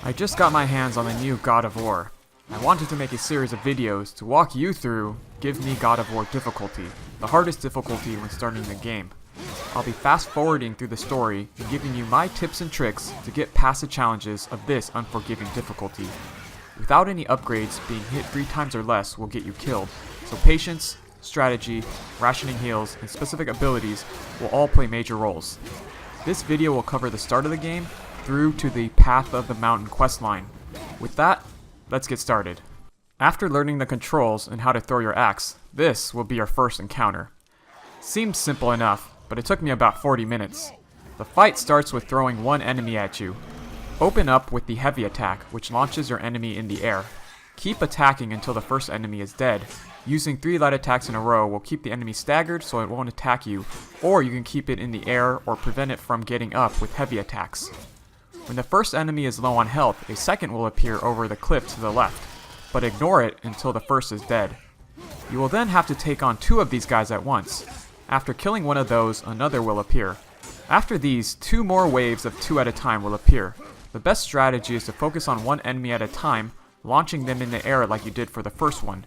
I just got my hands on the new God of War. I wanted to make a series of videos to walk you through Give Me God of War difficulty, the hardest difficulty when starting the game. I'll be fast forwarding through the story and giving you my tips and tricks to get past the challenges of this unforgiving difficulty. Without any upgrades, being hit 3 times or less will get you killed, so patience, strategy, rationing heals, and specific abilities will all play major roles. This video will cover the start of the game through to the Path of the Mountain questline. With that, let's get started. After learning the controls and how to throw your axe, this will be your first encounter. Seems simple enough, but it took me about 40 minutes. The fight starts with throwing one enemy at you. Open up with the heavy attack, which launches your enemy in the air. Keep attacking until the first enemy is dead. Using 3 light attacks in a row will keep the enemy staggered so it won't attack you, or you can keep it in the air or prevent it from getting up with heavy attacks. When the first enemy is low on health, a second will appear over the cliff to the left, but ignore it until the first is dead. You will then have to take on 2 of these guys at once. After killing one of those, another will appear. After these, 2 more waves of 2 at a time will appear. The best strategy is to focus on one enemy at a time, launching them in the air like you did for the first one.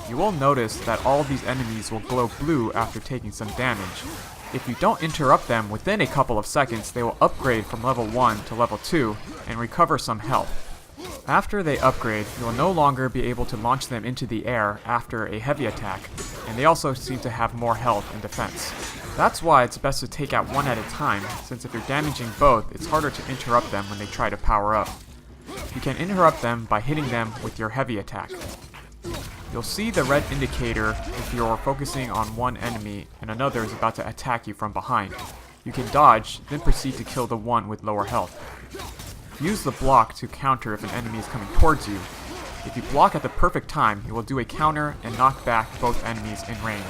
You will notice that all these enemies will glow blue after taking some damage. If you don't interrupt them within a couple of seconds, they will upgrade from level 1 to level 2 and recover some health. After they upgrade, you will no longer be able to launch them into the air after a heavy attack, and they also seem to have more health and defense. That's why it's best to take out one at a time, since if you're damaging both, it's harder to interrupt them when they try to power up. You can interrupt them by hitting them with your heavy attack. You'll see the red indicator if you're focusing on one enemy and another is about to attack you from behind. You can dodge, then proceed to kill the one with lower health. Use the block to counter if an enemy is coming towards you. If you block at the perfect time, you will do a counter and knock back both enemies in range.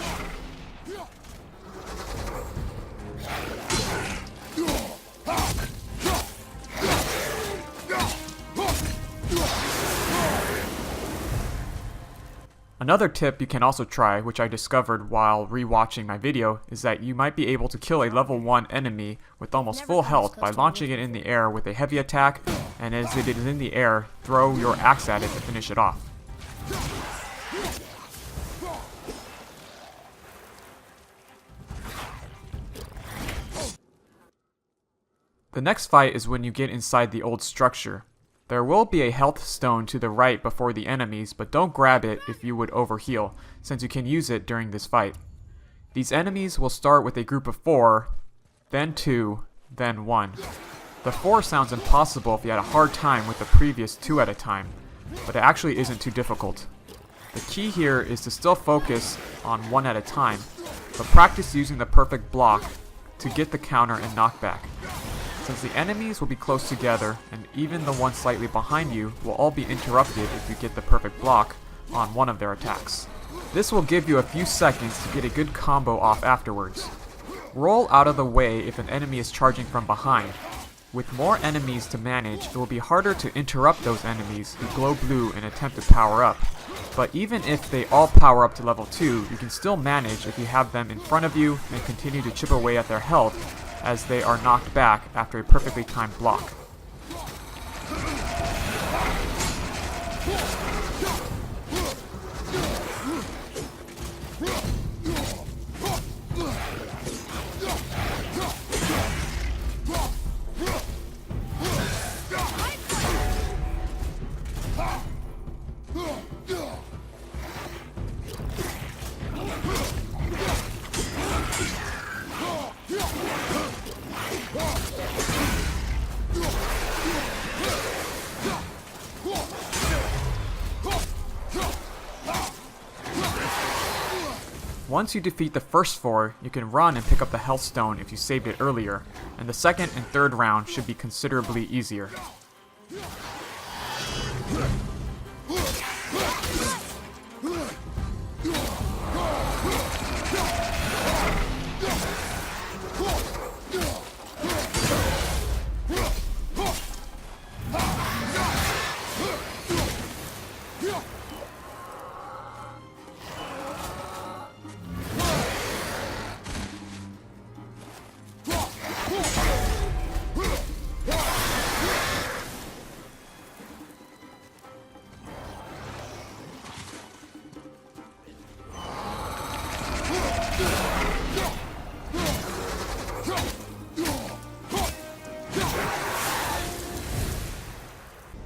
Another tip you can also try, which I discovered while rewatching my video, is that you might be able to kill a level 1 enemy with almost full health by launching it in the air with a heavy attack, and as it is in the air, throw your axe at it to finish it off. The next fight is when you get inside the old structure. There will be a health stone to the right before the enemies, but don't grab it if you would overheal, since you can use it during this fight. These enemies will start with a group of 4, then 2, then 1. The 4 sounds impossible if you had a hard time with the previous 2 at a time, but it actually isn't too difficult. The key here is to still focus on 1 at a time, but practice using the perfect block to get the counter and knockback. Since the enemies will be close together, and even the one slightly behind you will all be interrupted if you get the perfect block on one of their attacks. This will give you a few seconds to get a good combo off afterwards. Roll out of the way if an enemy is charging from behind. With more enemies to manage, it will be harder to interrupt those enemies who glow blue and attempt to power up. But even if they all power up to level 2, you can still manage if you have them in front of you and continue to chip away at their health as they are knocked back after a perfectly timed block. Once you defeat the first 4, you can run and pick up the health stone if you saved it earlier, and the second and third round should be considerably easier.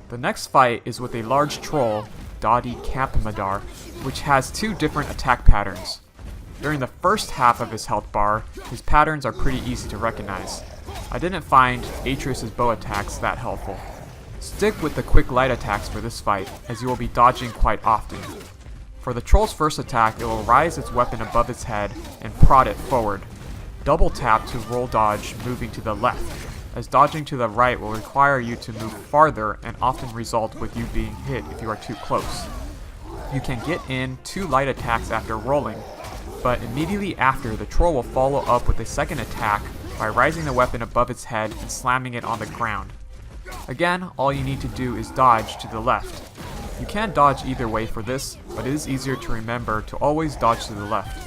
The next fight is with a large troll, Dottie Campamadar, which has 2 different attack patterns. During the first half of his health bar, his patterns are pretty easy to recognize. I didn't find Atreus' bow attacks that helpful. Stick with the quick light attacks for this fight, as you will be dodging quite often. For the troll's first attack, it will raise its weapon above its head and prod it forward. Double tap to roll dodge, moving to the left, as dodging to the right will require you to move farther and often result with you being hit if you are too close. You can get in 2 light attacks after rolling, but immediately after, the troll will follow up with a second attack by raising the weapon above its head and slamming it on the ground. Again, all you need to do is dodge to the left. You can dodge either way for this, but it is easier to remember to always dodge to the left.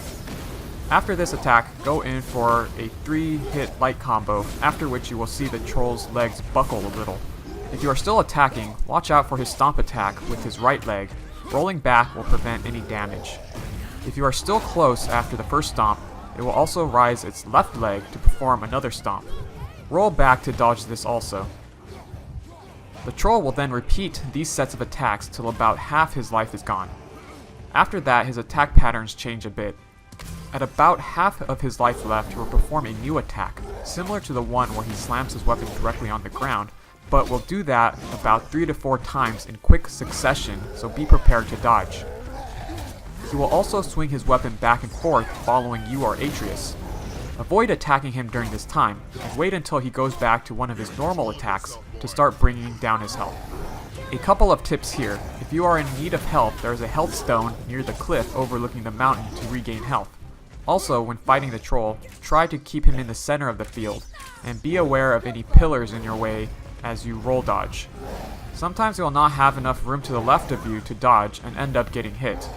After this attack, go in for a 3-hit light combo, after which you will see the troll's legs buckle a little. If you are still attacking, watch out for his stomp attack with his right leg. Rolling back will prevent any damage. If you are still close after the first stomp, it will also rise its left leg to perform another stomp. Roll back to dodge this also. The troll will then repeat these sets of attacks till about half his life is gone. After that, his attack patterns change a bit. At about half of his life left, he will perform a new attack, similar to the one where he slams his weapon directly on the ground, but will do that about 3 to 4 times in quick succession, so be prepared to dodge. He will also swing his weapon back and forth following you or Atreus. Avoid attacking him during this time, and wait until he goes back to one of his normal attacks to start bringing down his health. A couple of tips here. If you are in need of help, there is a health stone near the cliff overlooking the mountain to regain health. Also, when fighting the troll, try to keep him in the center of the field, and be aware of any pillars in your way as you roll dodge. Sometimes you will not have enough room to the left of you to dodge and end up getting hit.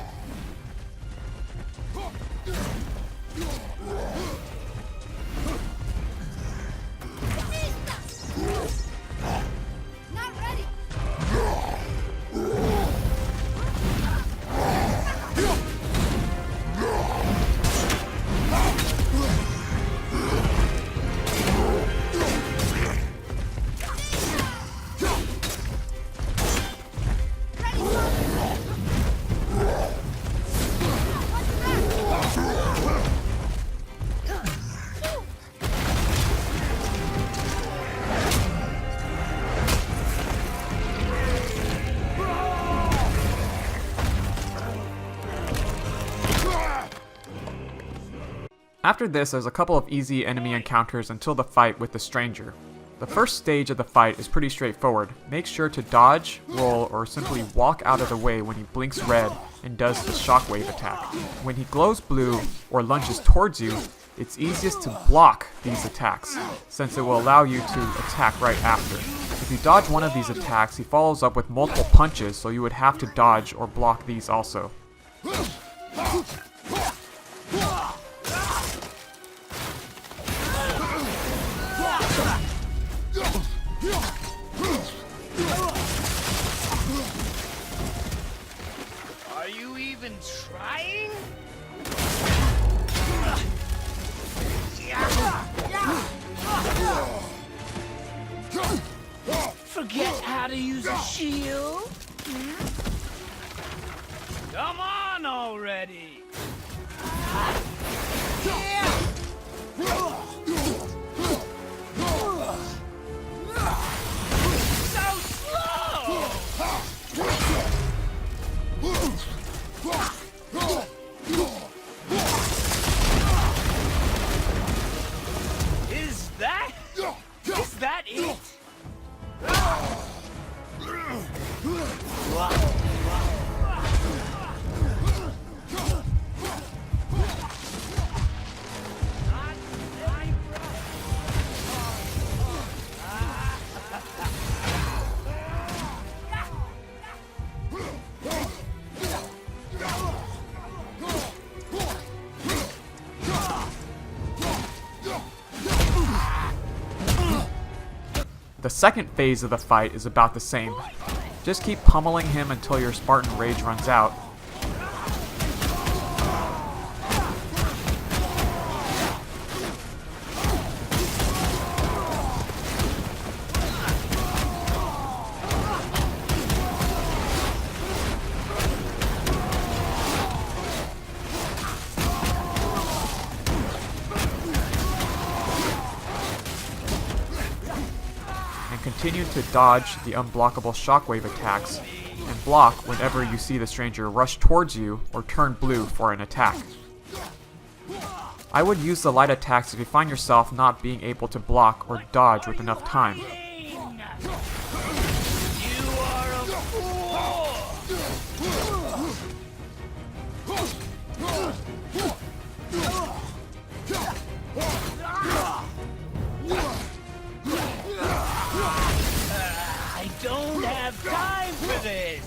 After this, there's a couple of easy enemy encounters until the fight with the stranger. The first stage of the fight is pretty straightforward. Make sure to dodge, roll, or simply walk out of the way when he blinks red and does the shockwave attack. When he glows blue or lunges towards you, it's easiest to block these attacks, since it will allow you to attack right after. If you dodge one of these attacks, he follows up with multiple punches, so you would have to dodge or block these also. Are you even trying? Forget how to use a shield? Come on already! So slow! that it? The second phase of the fight is about the same. Just keep pummeling him until your Spartan rage runs out. Continue to dodge the unblockable shockwave attacks, and block whenever you see the stranger rush towards you or turn blue for an attack. I would use the light attacks if you find yourself not being able to block or dodge with enough time. You are a fool! I don't have time for this!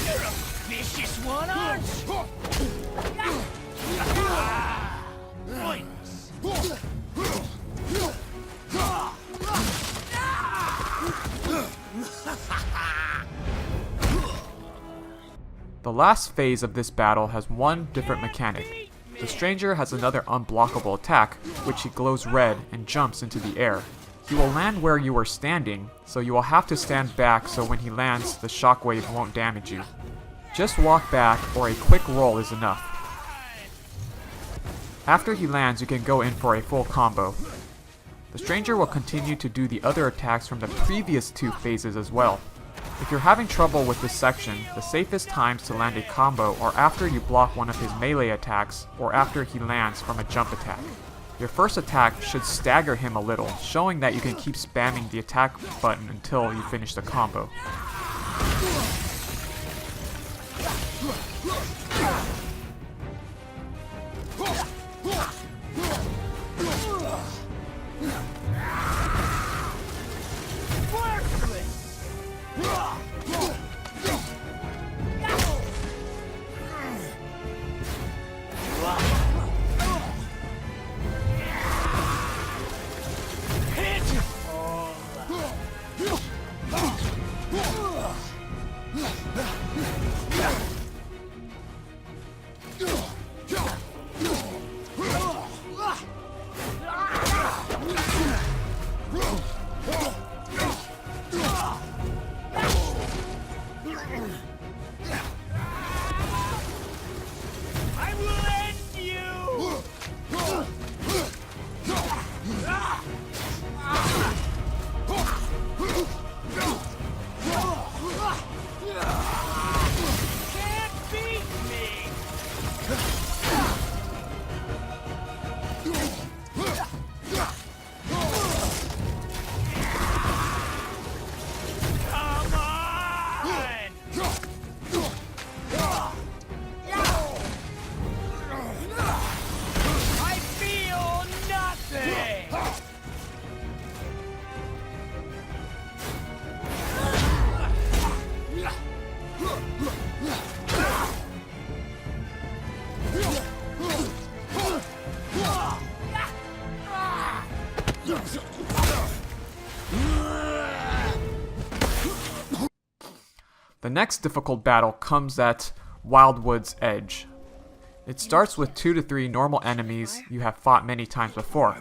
You're a vicious one, aren't you? Points. The last phase of this battle has one different mechanic. The stranger has another unblockable attack, which he glows red and jumps into the air. He will land where you are standing, so you will have to stand back so when he lands, the shockwave won't damage you. Just walk back or a quick roll is enough. After he lands, you can go in for a full combo. The stranger will continue to do the other attacks from the previous two phases as well. If you're having trouble with this section, the safest times to land a combo are after you block one of his melee attacks or after he lands from a jump attack. Your first attack should stagger him a little, showing that you can keep spamming the attack button until you finish the combo. I will end you! Can't beat me! Come on! I feel nothing! The next difficult battle comes at Wildwood's Edge. It starts with 2 to 3 normal enemies you have fought many times before.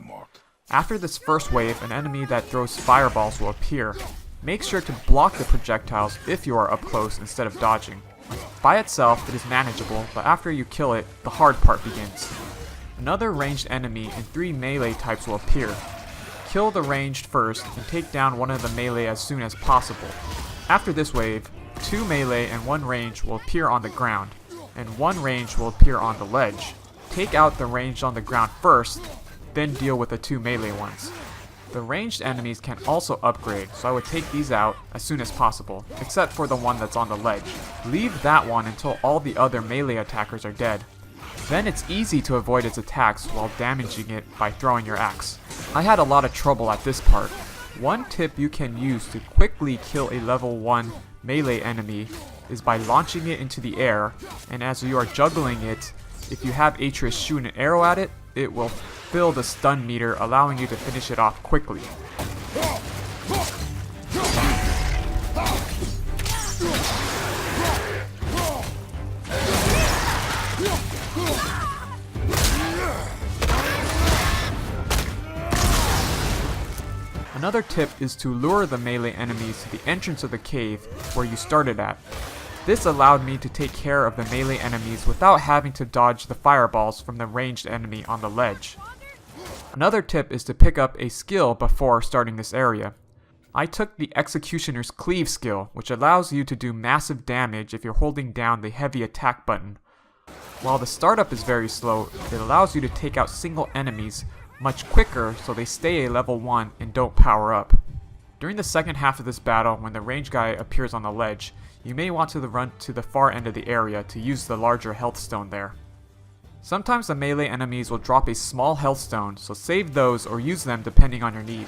After this first wave, an enemy that throws fireballs will appear. Make sure to block the projectiles if you are up close instead of dodging. By itself, it is manageable, but after you kill it, the hard part begins. Another ranged enemy and 3 melee types will appear. Kill the ranged first and take down one of the melee as soon as possible. After this wave, 2 melee and 1 range will appear on the ground, and 1 range will appear on the ledge. Take out the ranged on the ground first, then deal with the 2 melee ones. The ranged enemies can also upgrade, so I would take these out as soon as possible, except for the one that's on the ledge. Leave that one until all the other melee attackers are dead. Then it's easy to avoid its attacks while damaging it by throwing your axe. I had a lot of trouble at this part. One tip you can use to quickly kill a level 1 melee enemy is by launching it into the air, and as you are juggling it, if you have Atreus shoot an arrow at it, it will fill the stun meter, allowing you to finish it off quickly. Another tip is to lure the melee enemies to the entrance of the cave where you started at. This allowed me to take care of the melee enemies without having to dodge the fireballs from the ranged enemy on the ledge. Another tip is to pick up a skill before starting this area. I took the Executioner's Cleave skill, which allows you to do massive damage if you're holding down the heavy attack button. While the startup is very slow, it allows you to take out single enemies much quicker so they stay a level 1 and don't power up. During the second half of this battle, when the ranged guy appears on the ledge, you may want to run to the far end of the area to use the larger health stone there. Sometimes the melee enemies will drop a small health stone, so save those or use them depending on your need.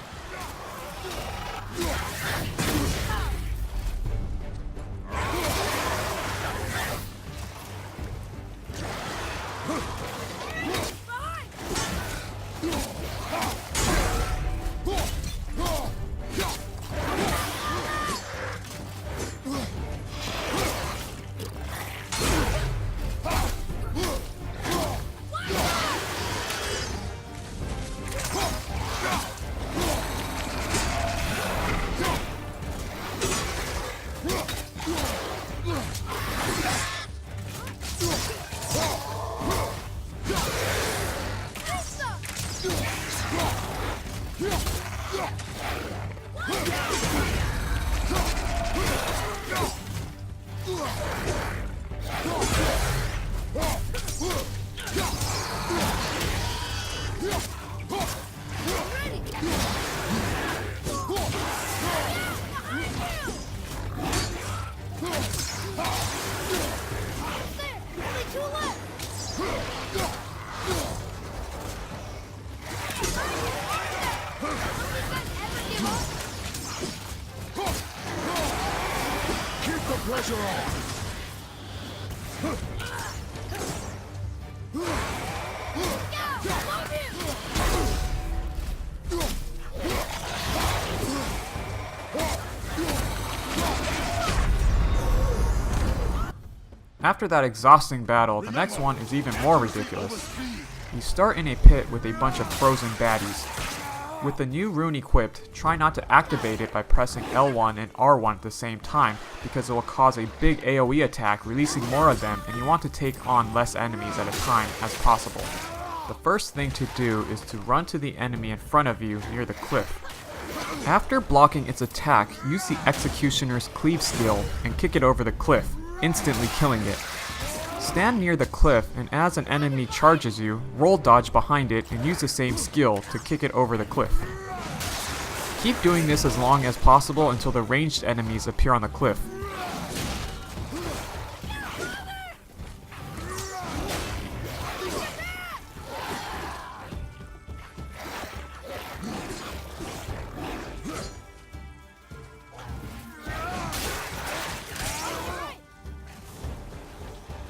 Pressure on! After that exhausting battle, the next one is even more ridiculous. You start in a pit with a bunch of frozen baddies. With the new rune equipped, try not to activate it by pressing L1 and R1 at the same time, because it will cause a big AoE attack, releasing more of them, and you want to take on less enemies at a time as possible. The first thing to do is to run to the enemy in front of you near the cliff. After blocking its attack, use the Executioner's Cleave skill and kick it over the cliff, instantly killing it. Stand near the cliff, and as an enemy charges you, roll dodge behind it and use the same skill to kick it over the cliff. Keep doing this as long as possible until the ranged enemies appear on the cliff.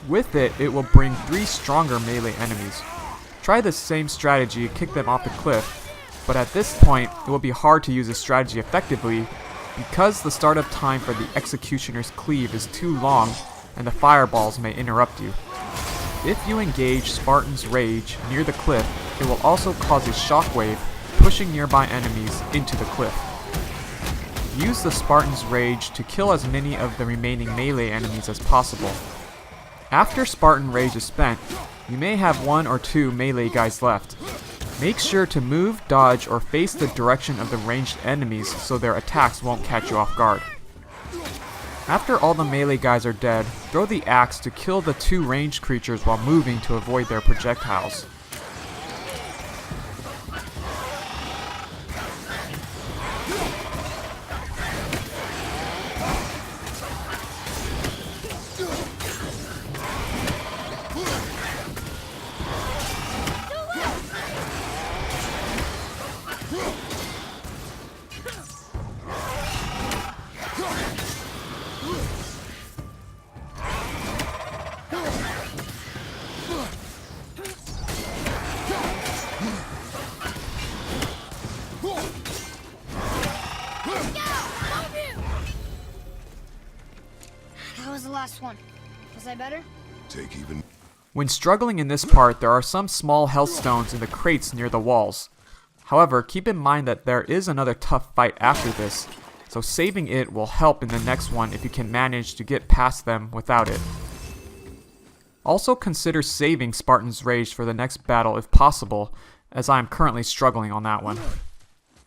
With it, it will bring 3 stronger melee enemies. Try the same strategy, kick them off the cliff, but at this point, it will be hard to use this strategy effectively because the startup time for the Executioner's Cleave is too long and the fireballs may interrupt you. If you engage Spartan's Rage near the cliff, it will also cause a shockwave, pushing nearby enemies into the cliff. Use the Spartan's Rage to kill as many of the remaining melee enemies as possible. After Spartan Rage is spent, you may have 1 or 2 melee guys left. Make sure to move, dodge, or face the direction of the ranged enemies so their attacks won't catch you off guard. After all the melee guys are dead, throw the axe to kill the 2 ranged creatures while moving to avoid their projectiles. That was the last one. Was I better? Take even. When struggling in this part, there are some small health stones in the crates near the walls. However, keep in mind that there is another tough fight after this, so saving it will help in the next one if you can manage to get past them without it. Also consider saving Spartan's Rage for the next battle if possible, as I am currently struggling on that one.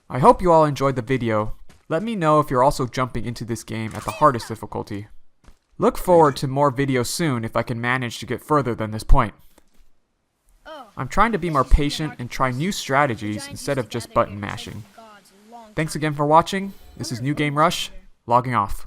I hope you all enjoyed the video. Let me know if you're also jumping into this game at the hardest difficulty. Look forward to more videos soon if I can manage to get further than this point. I'm trying to be more patient and try new strategies instead of just button mashing. Thanks again for watching. This is New Game Rush, logging off.